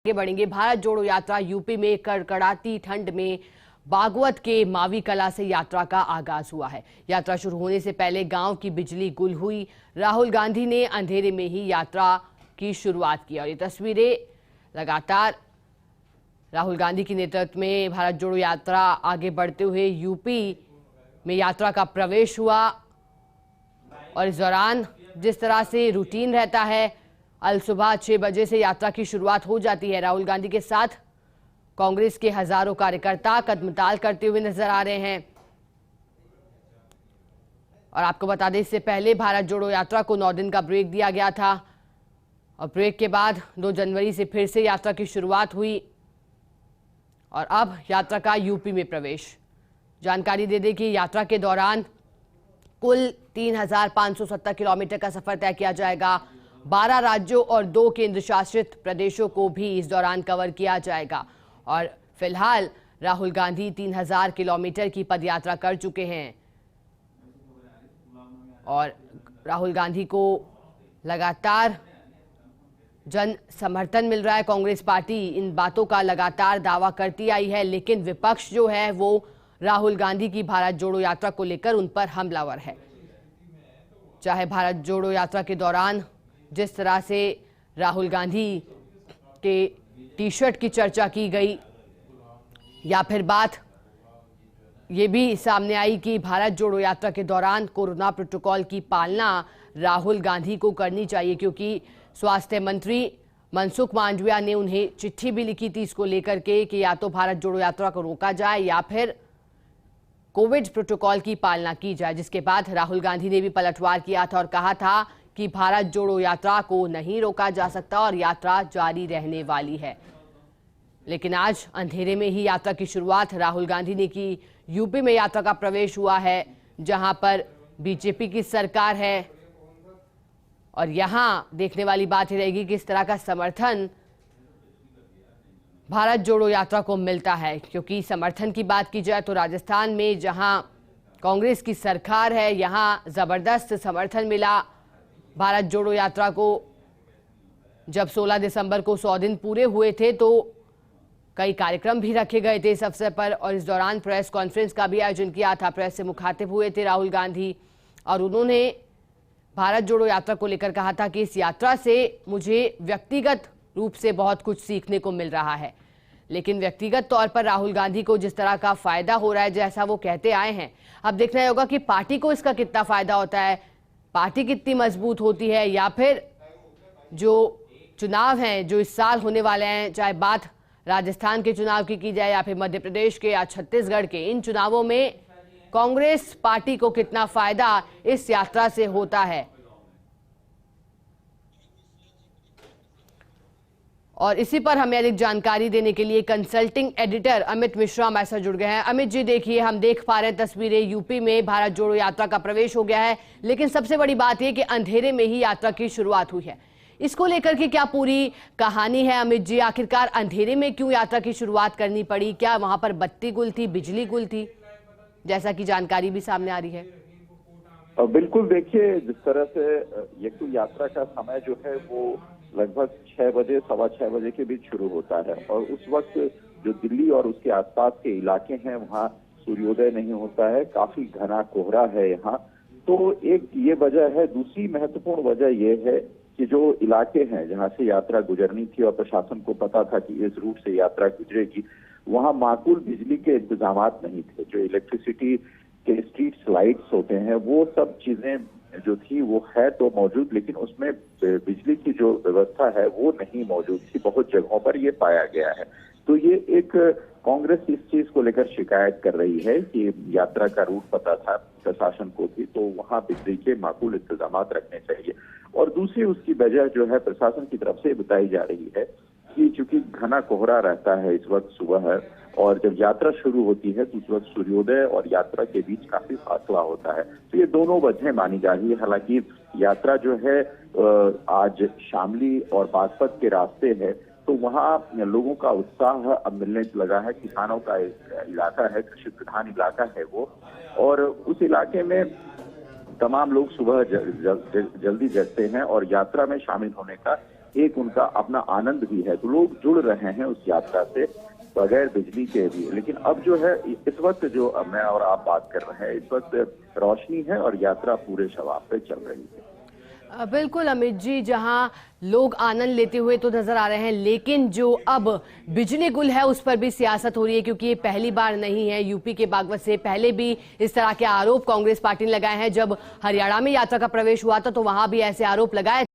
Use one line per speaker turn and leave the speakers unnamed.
आगे बढ़ेंगे। भारत जोड़ो यात्रा यूपी में कड़कड़ाती ठंड में बागवत के मावी कला से यात्रा का आगाज हुआ है। यात्रा शुरू होने से पहले गांव की बिजली गुल हुई। राहुल गांधी ने अंधेरे में ही यात्रा की शुरुआत की और ये तस्वीरें लगातार राहुल गांधी के नेतृत्व में भारत जोड़ो यात्रा आगे बढ़ते हुए यूपी में यात्रा का प्रवेश हुआ। और इस दौरान जिस तरह से रूटीन रहता है, अल सुबह 6 बजे से यात्रा की शुरुआत हो जाती है। राहुल गांधी के साथ कांग्रेस के हजारों कार्यकर्ता कदमताल करते हुए नजर आ रहे हैं। और आपको बता दें, इससे पहले भारत जोड़ो यात्रा को 9 दिन का ब्रेक दिया गया था और ब्रेक के बाद 2 जनवरी से फिर से यात्रा की शुरुआत हुई और अब यात्रा का यूपी में प्रवेश। जानकारी दे दें कि यात्रा के दौरान कुल 3,570 किलोमीटर का सफर तय किया जाएगा। 12 राज्यों और 2 केंद्र शासित प्रदेशों को भी इस दौरान कवर किया जाएगा। और फिलहाल राहुल गांधी 3,000 किलोमीटर की पदयात्रा कर चुके हैं और राहुल गांधी को लगातार जन समर्थन मिल रहा है। कांग्रेस पार्टी इन बातों का लगातार दावा करती आई है, लेकिन विपक्ष जो है वो राहुल गांधी की भारत जोड़ो यात्रा को लेकर उन पर हमलावर है। चाहे भारत जोड़ो यात्रा के दौरान जिस तरह से राहुल गांधी के टी-शर्ट की चर्चा की गई, या फिर बात ये भी सामने आई कि भारत जोड़ो यात्रा के दौरान कोरोना प्रोटोकॉल की पालना राहुल गांधी को करनी चाहिए, क्योंकि स्वास्थ्य मंत्री मनसुख मांडविया ने उन्हें चिट्ठी भी लिखी थी इसको लेकर के कि या तो भारत जोड़ो यात्रा को रोका जाए या फिर कोविड प्रोटोकॉल की पालना की जाए। जिसके बाद राहुल गांधी ने भी पलटवार किया था और कहा था कि भारत जोड़ो यात्रा को नहीं रोका जा सकता और यात्रा जारी रहने वाली है। लेकिन आज अंधेरे में ही यात्रा की शुरुआत राहुल गांधी ने की। यूपी में यात्रा का प्रवेश हुआ है, जहां पर बीजेपी की सरकार है और यहां देखने वाली बात ही रहेगी कि इस तरह का समर्थन भारत जोड़ो यात्रा को मिलता है। क्योंकि समर्थन की बात की जाए तो राजस्थान में जहां कांग्रेस की सरकार है, यहां जबरदस्त समर्थन मिला भारत जोड़ो यात्रा को। जब 16 दिसंबर को 100 दिन पूरे हुए थे तो कई कार्यक्रम भी रखे गए थे इस अवसर पर और इस दौरान प्रेस कॉन्फ्रेंस का भी आयोजन किया था। प्रेस से मुखातिब हुए थे राहुल गांधी और उन्होंने भारत जोड़ो यात्रा को लेकर कहा था कि इस यात्रा से मुझे व्यक्तिगत रूप से बहुत कुछ सीखने को मिल रहा है, लेकिन व्यक्तिगत तौर पर राहुल गांधी को जिस तरह का फायदा हो रहा है, जैसा वो कहते आए हैं, अब देखना होगा कि पार्टी को इसका कितना फायदा होता है, पार्टी कितनी मजबूत होती है, या फिर जो चुनाव हैं जो इस साल होने वाले हैं, चाहे बात राजस्थान के चुनाव की जाए या फिर मध्य प्रदेश के या छत्तीसगढ़ के, इन चुनावों में कांग्रेस पार्टी को कितना फायदा इस यात्रा से होता है। और इसी पर हमें अधिक जानकारी देने के लिए कंसल्टिंग एडिटर अमित मिश्रा हमारे साथ जुड़ गए हैं। अमित जी, देखिए, हम देख पा रहे हैं तस्वीरें, यूपी में भारत जोड़ो यात्रा का प्रवेश हो गया है, लेकिन सबसे बड़ी बात यह कि अंधेरे में ही यात्रा की शुरुआत हुई है। इसको लेकर के क्या पूरी कहानी है अमित जी? आखिरकार अंधेरे में क्यों यात्रा की शुरुआत करनी पड़ी? क्या वहां पर बत्ती गुल थी, बिजली गुल थी, जैसा कि जानकारी भी सामने आ रही है?
बिल्कुल, देखिए, जिस तरह से ये तो यात्रा का समय जो है वो लगभग 6 बजे, 6:15 बजे के बीच शुरू होता है और उस वक्त जो दिल्ली और उसके आसपास के इलाके हैं वहाँ सूर्योदय नहीं होता है, काफी घना कोहरा है यहाँ। तो एक ये वजह है। दूसरी महत्वपूर्ण वजह ये है कि जो इलाके हैं जहाँ से यात्रा गुजरनी थी और प्रशासन को पता था कि इस रूट से यात्रा गुजरेगी, वहाँ माकूल बिजली के इंतजाम नहीं थे। जो इलेक्ट्रिसिटी के स्ट्रीट लाइट्स होते हैं वो सब चीजें जो थी वो है तो मौजूद, लेकिन उसमें बिजली की जो व्यवस्था है वो नहीं मौजूद थी। बहुत जगहों पर ये पाया गया है। तो ये एक कांग्रेस इस चीज को लेकर शिकायत कर रही है कि यात्रा का रूट पता था प्रशासन को भी, तो वहाँ बिजली के माकूल इंतजाम रखने चाहिए। और दूसरी उसकी वजह जो है प्रशासन की तरफ से बताई जा रही है कि चूंकि घना कोहरा रहता है इस वक्त सुबह है और जब यात्रा शुरू होती है तो उस वक्त सूर्योदय और यात्रा के बीच काफी फासला होता है। तो ये दोनों वजह मानी जा रही है। हालांकि यात्रा जो है आज शामली और बागपत के रास्ते है, तो वहाँ लोगों का उत्साह अब मिलने लगा है। किसानों का इलाका है, कृषि प्रधान इलाका है वो, और उस इलाके में तमाम लोग सुबह जल्दी जगते हैं और यात्रा में शामिल होने का एक उनका अपना आनंद भी है। तो लोग जुड़ रहे हैं उस यात्रा से बगैर बिजली के भी। लेकिन अब जो है इस वक्त जो मैं और आप बात कर रहे हैं, इस वक्त रोशनी है और यात्रा पूरे शबाब पे चल रही है।
बिल्कुल अमित जी, जहां लोग आनंद लेते हुए तो नजर आ रहे हैं, लेकिन जो अब बिजली गुल है उस पर भी सियासत हो रही है, क्योंकि ये पहली बार नहीं है। यूपी के बागपत से पहले भी इस तरह के आरोप कांग्रेस पार्टी ने लगाए हैं। जब हरियाणा में यात्रा का प्रवेश हुआ था तो वहां भी ऐसे आरोप लगाए